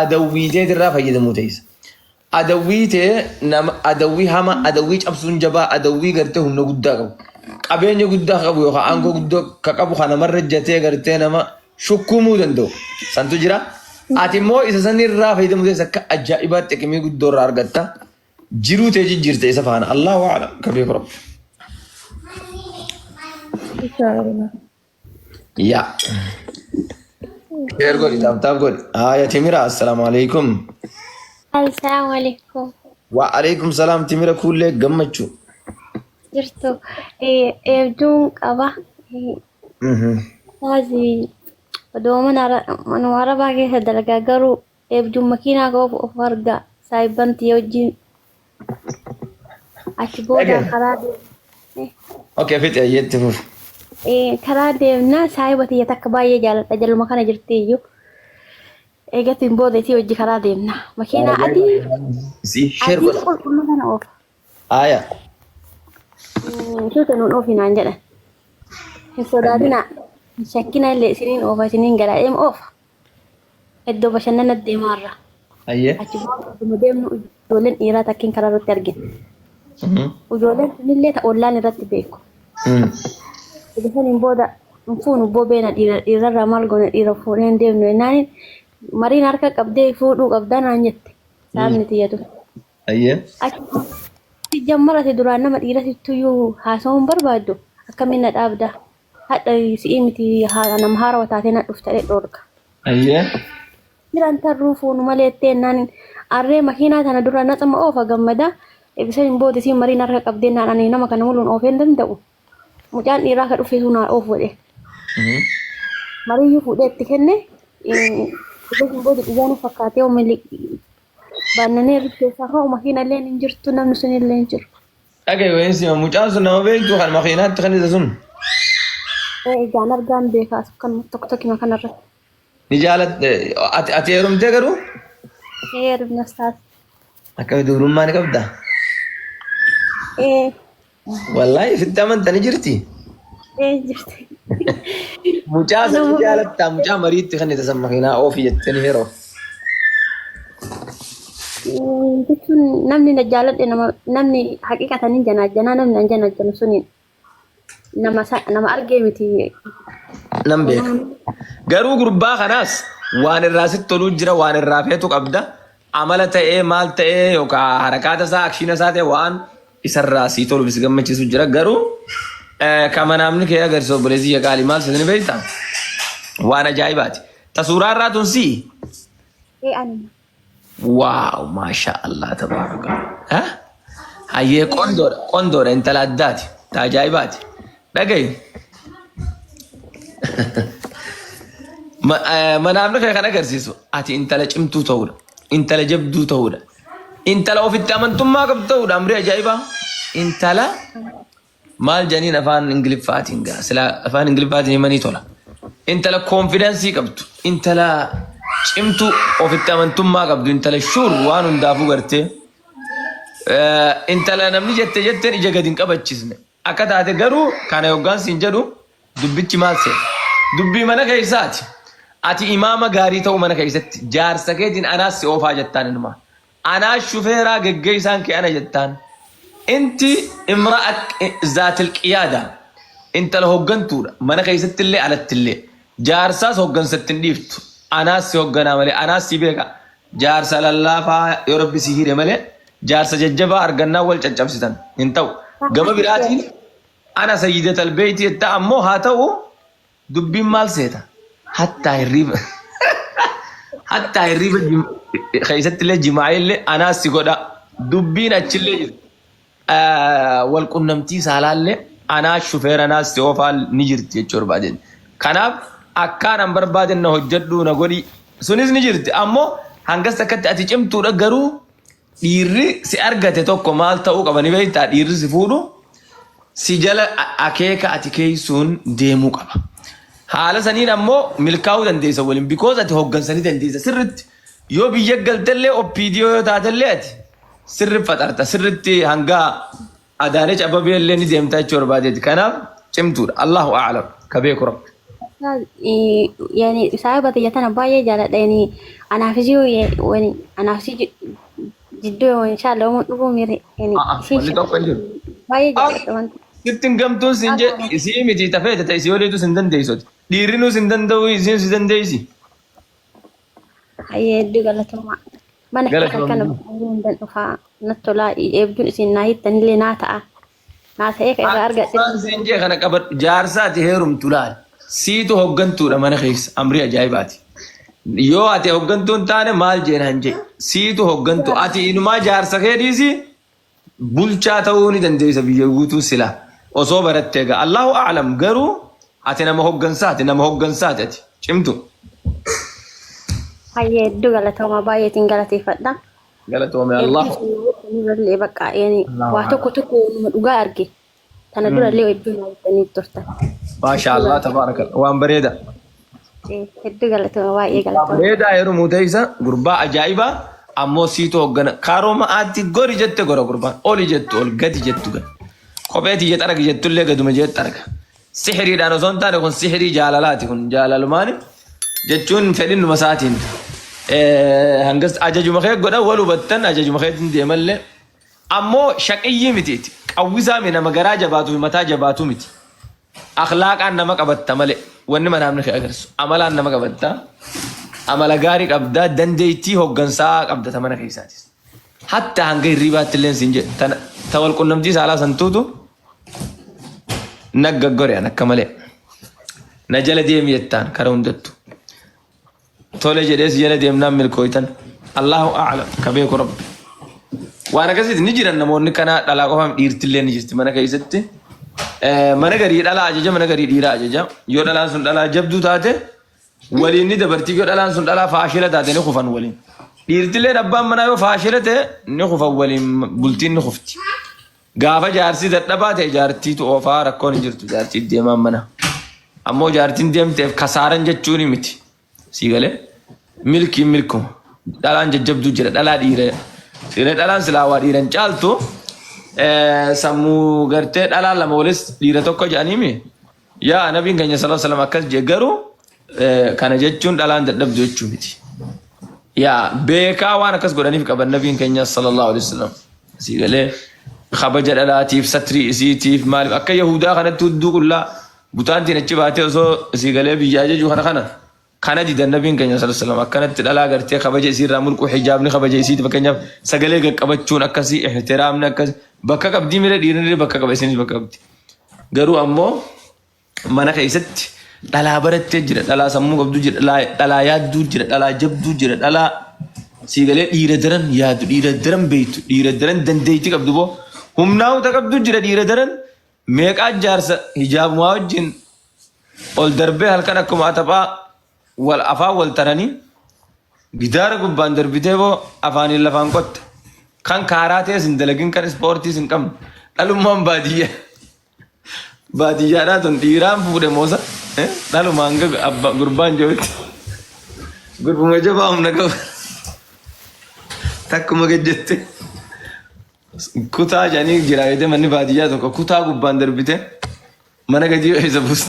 adawwiitee irraa fayyadamuu ta'isa. Adawwiitee nama adawwii hama adawwii cabsuun jabaa adawwii gartee humna guddaa qabu. Qabeenya guddaa qabu yookaan aangoo guddaa ka qabu kana marra jatee gartee nama shukkumuu danda'u. Santu jira. Ati immoo isa san irraa fayyadamuu ta'isa akka ajaa'ibaatti qiimii guddoo irraa argatta. Jiruu ta'e jijjiirte isa faana. Allahu a'lam ka beeku rabbi. Ya. Share godhi taap godhi. Timira assalamu alaikum. Assalamu alaikum. Wa alaikum salam Timira kulle gammachu. Jirtu eebduun qaba. Taasi mana warabaa keessa dalagaa garuu eebduun makiinaa qabu of argaa saayibanti wajjin achi booda karaa Okay, fit ayyetti fuf. karaa deemnaa saayibati takka baay'ee jaaladha jaluma kana jirtiyyuu. Eegatiin booda isii wajji karaa deemnaa. Makiinaa adii Share godhi. qulqulluu kana oofa. Aya. Suuta nuun oofinaan jedhan. Hin sodaatinaa. Hin shakkina illee isiniin oofa isiniin garaa deema oofa. Iddoo bashannana deemaarra. Ayye. Achi booda deemnu ijoolleen dhiiraa takkiin karaa irratti argina. Ijoolleen sunillee ollaan irratti beeku. Isaniin booda fuunu bobeena dhiirarraa maal goone dhiira fuudheen deemnu jennaan mariin harka qabdee fuudhuu qabdaa naan jette. Saamni tiyyatu. Ayye. Achi jammarate duraan nama dhiirasittuyyuu haasa'uun barbaaddu akkamiin na dhaabda. Hadha si'ii miti nama haarawa taatee na dhuftadhe dhoorga. Ayye. Jiran tarruu fuunu malee etteenaan arree makiinaa tana dura naxama oofa gammada. Eegisaniin booda isiin mariin harka qabdee naan ani nama kana muluun oofeen danda'u. Mucaan dhiiraa ka dhufee sunaa oofu godhe. Mariyyuu fuudhee itti kenne. Eegisaniin booda ijaan fakkaatee oomili baannanee rifeensaa ka'u makiina illee hin jirtu namni sun illee hin jiru. Dhagee weensi mucaan sun nama beektu kan makiinaatti kan isa sun. Ijaan argaan beekaas kan tokko tokkima kanarratti. Ni jaalatte ati heerumtee garuu? Heerumnas taate. Akkami dubrummaa ni qabdaa? Wallahi ifitti amantanii jirti. Jirti. Mucaa sana jaalattaa mucaa mariitti kan isa san makiinaa oofii jettanii yeroo. Jechuun namni na jaaladhe namni haqiqatanii janaajjanaa namni an janaajjanu suniin nama argee miti. Nam beeka. Garuu gurbaa kanaas waan irraa sitti toluu jira waan irraa feetu qabda. Amala ta'ee maal ta'ee yookaan harakaata isaa akshiina isaa ta'e waan isarraa sii tolu si gammachiisu jira. Garuu kama namni kee agarsiisu obboleessi yaqaalii maal sitti beektaa? Waan ajaa'ibaati. Tasuuraa irraa tunsii? Waaw maasha Allah tabaaraka. Hayyee qondoodha intala addaati. Ta ajaa'ibaati. Dhagayi. Manaamni kee kan agarsiisu ati intala cimtuu ta'uudha. Intala jabduu ta'uudha. Intala ofitti amantummaa qabdu ta'uudha. Amrii ajaa'ibaa. Intala maal janiin afaan Ingiliffaatiin gaa. Sila afaan Ingiliffaatiin himanii tola. Intala koonfidaansii qabdu. Intala cimtuu ofitti amantummaa qabdu. Intala shuur waan hundaafuu gartee. Intala namni jetteen ija gadi hin qabachiisne. Akka taate garuu kana yoggaan siin jedhu dubbichi maal seena? Dubbii mana keessaati. Ati imaama gaarii ta'u mana keessatti jaarsa keetiin anaas si oofaa jettaan ilma. Anaas shufeeraa geggeessaan kee ana jettaan. Inti imra'a zaatil qiyaada. Intala hoggantuudha. Mana keessatti illee alatti illee. Jaarsaas hoggansatti hin dhiiftu. Anaas si hogganaa malee anaas si beeka. Jaarsa lallaafaa yoo rabbi si hire malee jaarsa jajjabaa argannaa wal caccabsitan hin ta'u. Gama biraatiin ana sayyidatal beeyti jetta ammoo haa ta'u dubbiin maal seeta? Hattaa hirriba keessatti illee jimaa'ee illee anaas si godha. Dubbiin achillee jiru. Wal qunnamtii saalaallee anaas shufeera anaas si oofaa ni jirti jechuu barbaaden. Kanaaf akkaan an barbaaden na hojjedhu na godhi sunis ni jirti. Ammoo hangas akkatti ati cimtuudha garuu dhiirri si argate tokko maal ta'uu qaba ni beektaa dhiirri si fuudhu si jala akeeka ati keeysuun deemuu qaba. Haala saniin ammoo milkaa'uu dandeessa waliin because ati hoggansanii dandeessa sirritti yoo biyya galtellee oppiidiyoo yoo taatellee ati sirri faxarta sirritti hanga Adaanech Abeebee illee ni deemtaa jechuu barbaadeeti. Kanaaf cimtuudha. Allahu a'lam ka beeku rabbi. يعني صاحبة جتنا باية جالت يعني أنا في زيو يعني أنا في جدو إن شاء الله مو ميري يعني شيء Wanni tokko hin jiru. باية جالت وانت Sittin gamtuun sin je isii miti tafeete ta'e isii waliitu sin dandeessoti. Dhiirrinuu sin danda'u isiin si dandeessi. هي دي قالت ما ما نحكي كان Galatoomni. بقولون دن فا نطلع يبدو إسين نايت تنلي ناتا ناتا هيك إذا أرجع Waan siin jee kana qabadhu jaarsaati heerumtu laal. Siitu hoggantuudha mana keessa amrii ajaa'ibaati. Yoo ati hoggantuun taane maal jeenaan jee siitu hoggantu ati inumaa jaarsa kee dhiisi bulchaa ta'uu ni dandeessa biyya guutuu silaa osoo barattee gaa Allahu a'lam garuu ati nama hoggansaati ati cimtu هي دي قالت ما باية تنقلتي فدا galatoome Allah اللي بقى يعني واتوكو توكو مدوغا أرجي تندور اللي يبدو نايت تورتا maasha Allah tabaaraka waan bareeda هدو قالت ما باية قالت bareeda heerumuu teessa gurbaa ajaa'ibaa ammoo siitu hoggana karooma ati gori jette gora gurbaan oli jettu ol gadi jettu gadi kopheeti jet arga jettullee gaduma jet arga sihiriidhaan osoo hin taane kun sihirii jaalalaati kun jaalalumaani jechuun fedhinnuma isaatiin hangas ajajuma kee godha wal hubattan ajajuma keetiin deemallee ammoo shaqiyyii mitiiti qawwisaa mi nama garaa jabaatu fi mataa jabaatu miti akhlaaqaan nama qabatta malee wanni manaamni kee agarsu amalaan nama qabatta amala gaarii qabda dandeettii hoggansaa qabda mana keessaatis hatta hanga hirribaatti illee siin jedhu ta wal qunnamtii saalaa santuutu naggaggoreen akka malee na jala deemi jettaan kara hundattu tole jedhees jala deemnaan milkooytan Allahu a'lam ka beeku rabbi waan akkasitti ni jiran namoonni kana dhalaa qofaam dhiirtillee ni jirti mana keessatti mana garii dhalaa ajaja mana garii dhiiraa ajaja yoo dhalaan sun dhalaa jabduu taate waliin ni dabartii yoo dhalaan sun dhalaa faashila taate ni kufan waliin dhiirtillee abbaan manaa yoo faashila ta'e ni kufan waliin bultiin ni kufti gaafa jaarsi dadhabaa ta'e jaartiitu oofaa rakkoon hin jirtu jaartii deemaan mana ammoo jaartiin deemteef kasaaran jechuun miti sii galee milkiin milkuma dhalaan jajjabduu jira dhalaa dhiira siree dhalaan silaawaa dhiiran caaltu sammuu gartee dhalaan lama walis dhiira tokko jedhaniimi yaa nabiin keenya sallallahu alaihi wasallam akkas jee garuu kana jechuun dhalaan dadhabdu jechuu miti yaa beekaa waan akkas godhaniif qaban nabiin keenya sallallahu alaihi wasallam sii galee kabaja dhalaatiif satrii isiitiif maaliif akka yahudaa kanatti hudduu qullaa butaantiin achi baatee osoo sii galee biyyaa jechuu kana didan nabiin keenya sallallahu alaihi wasallam akkanatti dhalaa gartee kabaja isiirraa mulqu hijaabni kabaja isiiti fakkeenyaaf sagalee qaqqabachuun akkasii ihtiraamni akkas bakka qabdii mire dhiirri bakka qaba isinis bakka qabdi garuu ammoo mana keessatti dhalaa barattee jira dhalaa sammuu qabdu jira dhalaa yaadduu jira dhalaa jabduu jira dhalaa sii galee dhiira daran yaadu dhiira daran beeytu dhiira daran dandeetti qabdu boo humnaa'uta qabdu jira dhiira daran meeqaa jaarsa hijaabumaa wajjin ol darbee halkan akkuma ataphaa wal afaan wal taranii gidaara gubbaan darbitee boo afaaniin lafaan qotta kan kaaraa ta'es hin dalagin kan ispoortiis hin qabne dhalummaan baadiyyaadhaa tun dhiiraan fuudhe moosa dhalumaan gurbaan jirutti gurbuma jabaa humna qaba takkuma gajjette kutaa jedhanii jira manni baadiyyaa tokko kutaa gubbaan darbite mana gadi isa buusa.